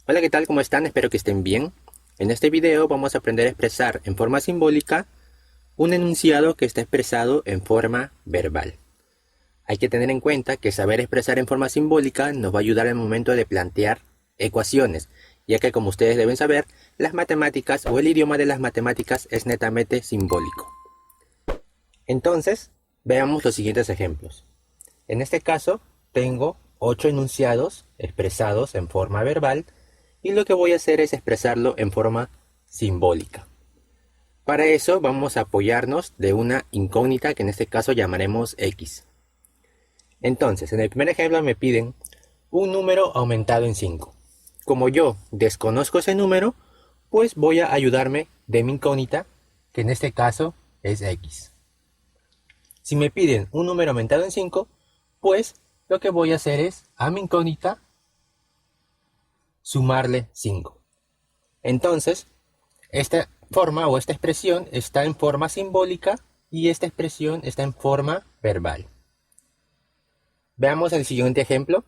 Hola, ¿qué tal? ¿Cómo están? Espero que estén bien. En este video vamos a aprender a expresar en forma simbólica un enunciado que está expresado en forma verbal. Hay que tener en cuenta que saber expresar en forma simbólica nos va a ayudar al momento de plantear ecuaciones, ya que como ustedes deben saber, las matemáticas o el idioma de las matemáticas es netamente simbólico. Entonces, veamos los siguientes ejemplos. En este caso, tengo 8 enunciados expresados en forma verbal y lo que voy a hacer es expresarlo en forma simbólica. Para eso vamos a apoyarnos de una incógnita que en este caso llamaremos X. Entonces, en el primer ejemplo me piden un número aumentado en 5. Como yo desconozco ese número, pues voy a ayudarme de mi incógnita, que en este caso es X. Si me piden un número aumentado en 5, pues lo que voy a hacer es a mi incógnita sumarle 5. Entonces, esta forma o esta expresión está en forma simbólica y esta expresión está en forma verbal. Veamos el siguiente ejemplo.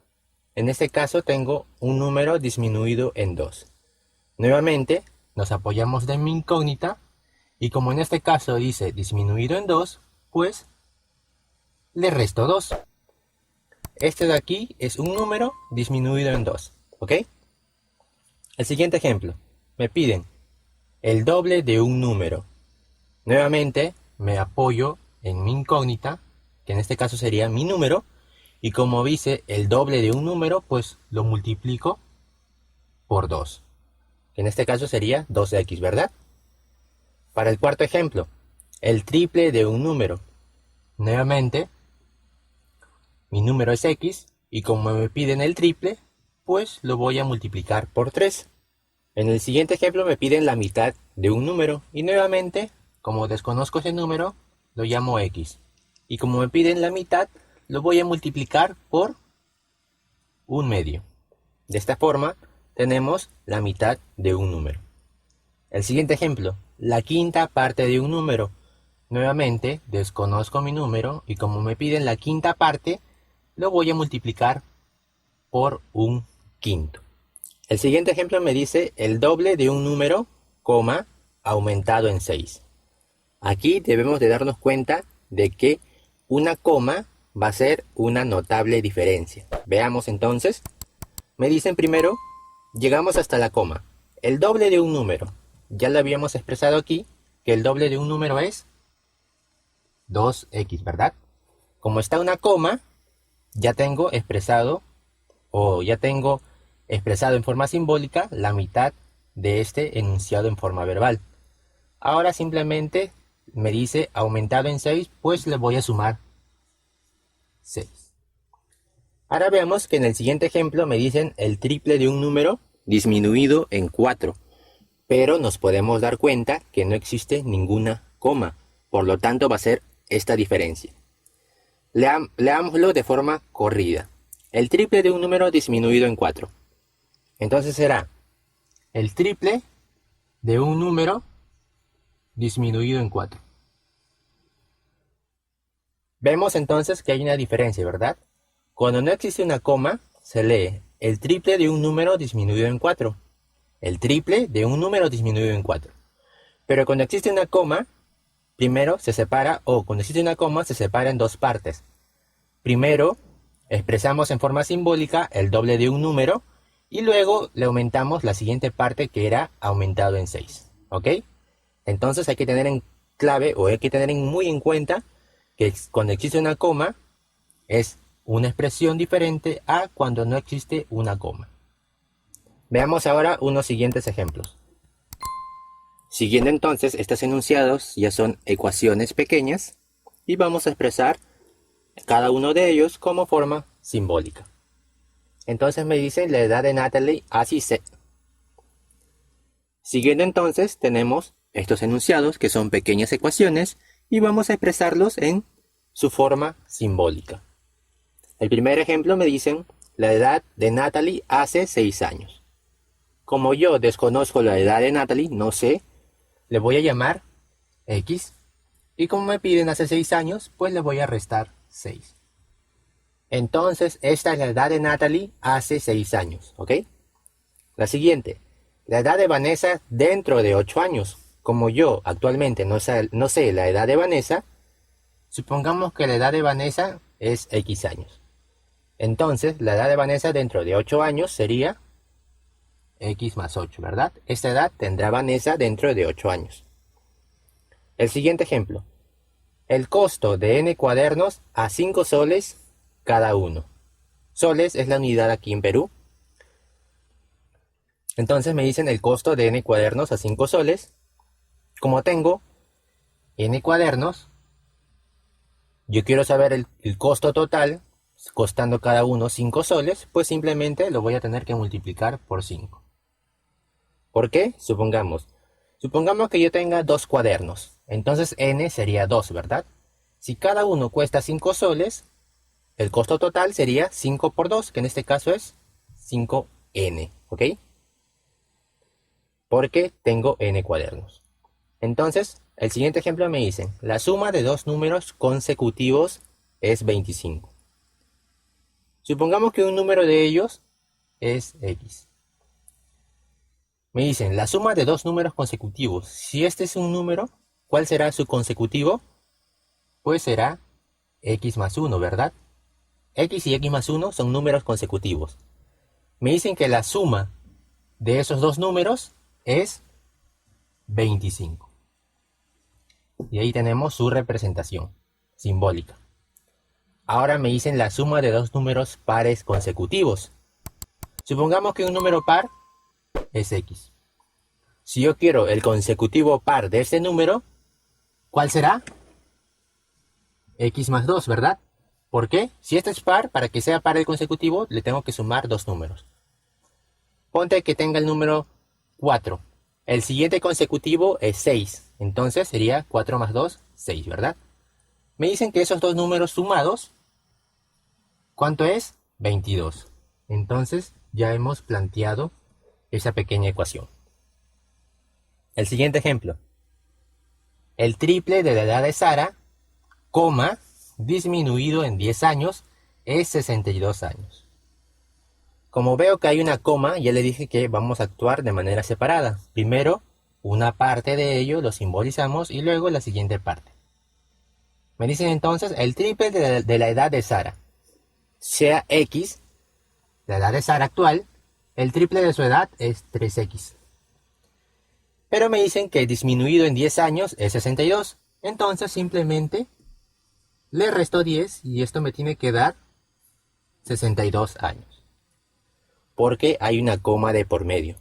En este caso tengo un número disminuido en 2. Nuevamente nos apoyamos de mi incógnita y como en este caso dice disminuido en 2, pues le resto 2. Este de aquí es un número disminuido en 2, ¿ok? El siguiente ejemplo. Me piden el doble de un número. Nuevamente me apoyo en mi incógnita, que en este caso sería mi número, y como dice el doble de un número, pues lo multiplico por 2. Que en este caso sería 2x, ¿verdad? Para el cuarto ejemplo, el triple de un número. Nuevamente, mi número es x, y como me piden el triple, pues lo voy a multiplicar por 3. En el siguiente ejemplo me piden la mitad de un número, y nuevamente, como desconozco ese número, lo llamo x. Y como me piden la mitad, lo voy a multiplicar por un medio. De esta forma, tenemos la mitad de un número. El siguiente ejemplo, la quinta parte de un número. Nuevamente, desconozco mi número y como me piden la quinta parte, lo voy a multiplicar por un quinto. El siguiente ejemplo me dice el doble de un número, coma, aumentado en 6. Aquí debemos de darnos cuenta de que una coma va a ser una notable diferencia. Veamos entonces. Me dicen primero, llegamos hasta la coma. El doble de un número. Ya lo habíamos expresado aquí, que el doble de un número es 2x, ¿verdad? Como está una coma, ya tengo expresado en forma simbólica la mitad de este enunciado en forma verbal. Ahora simplemente me dice aumentado en 6, pues le voy a sumar 6. Ahora veamos que en el siguiente ejemplo me dicen el triple de un número disminuido en 4. Pero nos podemos dar cuenta que no existe ninguna coma. Por lo tanto va a ser esta diferencia. Leámoslo de forma corrida. El triple de un número disminuido en 4. Entonces será el triple de un número disminuido en 4. Vemos entonces que hay una diferencia, ¿verdad? Cuando no existe una coma, se lee el triple de un número disminuido en 4. El triple de un número disminuido en 4. Pero cuando existe una coma, primero se separa, o cuando existe una coma, se separa en dos partes. Primero, expresamos en forma simbólica el doble de un número, y luego le aumentamos la siguiente parte que era aumentado en 6. ¿Ok? Entonces hay que tener en clave, o hay que tener muy en cuenta, que cuando existe una coma, es una expresión diferente a cuando no existe una coma. Veamos ahora unos siguientes ejemplos. Siguiendo entonces estos enunciados ya son ecuaciones pequeñas y vamos a expresar cada uno de ellos como forma simbólica. Entonces me dicen la edad de Natalie así se. Siguiendo entonces tenemos estos enunciados que son pequeñas ecuaciones y vamos a expresarlos en su forma simbólica. El primer ejemplo me dicen la edad de Natalie hace 6 años. Como yo desconozco la edad de Natalie, no sé, le voy a llamar X. Y como me piden hace 6 años, pues le voy a restar 6. Entonces, esta es la edad de Natalie hace 6 años, ¿ok? La siguiente, la edad de Vanessa dentro de 8 años. Como yo actualmente no sé la edad de Vanessa, supongamos que la edad de Vanessa es X años. Entonces, la edad de Vanessa dentro de 8 años sería X más 8, ¿verdad? Esta edad tendrá Vanessa dentro de 8 años. El siguiente ejemplo. El costo de n cuadernos a 5 soles cada uno. Soles es la unidad aquí en Perú. Entonces me dicen el costo de n cuadernos a 5 soles. Como tengo n cuadernos, yo quiero saber el costo total, costando cada uno 5 soles, pues simplemente lo voy a tener que multiplicar por 5. ¿Por qué? Supongamos que yo tenga 2 cuadernos. Entonces n sería 2, ¿verdad? Si cada uno cuesta 5 soles, el costo total sería 5 por 2, que en este caso es 5n, ¿ok? Porque tengo n cuadernos. Entonces, el siguiente ejemplo me dicen, la suma de dos números consecutivos es 25. Supongamos que un número de ellos es x. Me dicen, la suma de dos números consecutivos. Si este es un número, ¿cuál será su consecutivo? Pues será x más 1, ¿verdad? X y x más 1 son números consecutivos. Me dicen que la suma de esos dos números es 25. Y ahí tenemos su representación simbólica. Ahora me dicen la suma de dos números pares consecutivos. Supongamos que un número par es x. Si yo quiero el consecutivo par de este número, ¿cuál será? X más 2, ¿verdad? ¿Por qué? Si este es par, para que sea par el consecutivo, le tengo que sumar dos números. Ponte que tenga el número 4. El siguiente consecutivo es 6. Entonces sería 4 más 2, 6, ¿verdad? Me dicen que esos dos números sumados, ¿cuánto es? 22. Entonces ya hemos planteado esa pequeña ecuación. El siguiente ejemplo. El triple de la edad de Sara, coma, disminuido en 10 años, es 62 años. Como veo que hay una coma, ya le dije que vamos a actuar de manera separada. Primero, una parte de ello lo simbolizamos y luego la siguiente parte. Me dicen entonces el triple de la edad de Sara. Sea X, la edad de Sara actual, el triple de su edad es 3X. Pero me dicen que disminuido en 10 años es 62. Entonces simplemente le resto 10 y esto me tiene que dar 62 años. Porque hay una coma de por medio.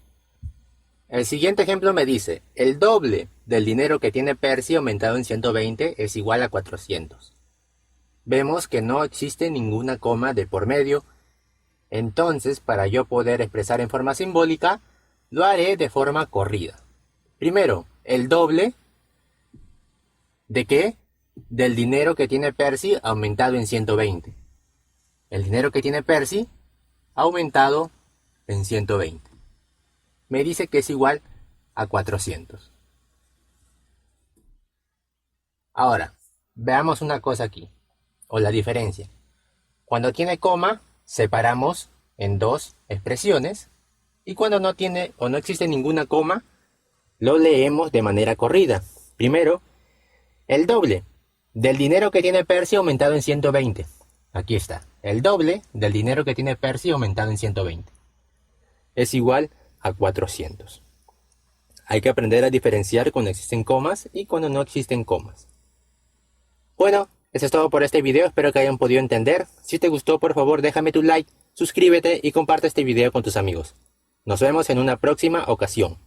El siguiente ejemplo me dice, el doble del dinero que tiene Percy aumentado en 120 es igual a 400. Vemos que no existe ninguna coma de por medio. Entonces, para yo poder expresar en forma simbólica, lo haré de forma corrida. Primero, el doble ¿de qué? Del dinero que tiene Percy aumentado en 120. El dinero que tiene Percy aumentado en 120. Me dice que es igual a 400. Ahora, veamos una cosa aquí, o la diferencia. Cuando tiene coma, separamos en dos expresiones, y cuando no tiene o no existe ninguna coma, lo leemos de manera corrida. Primero, el doble del dinero que tiene Percy aumentado en 120. Aquí está, el doble del dinero que tiene Percy aumentado en 120. Es igual a 400. Hay que aprender a diferenciar cuando existen comas y cuando no existen comas. Bueno, eso es todo por este video, espero que hayan podido entender. Si te gustó, por favor déjame tu like, suscríbete y comparte este video con tus amigos. Nos vemos en una próxima ocasión.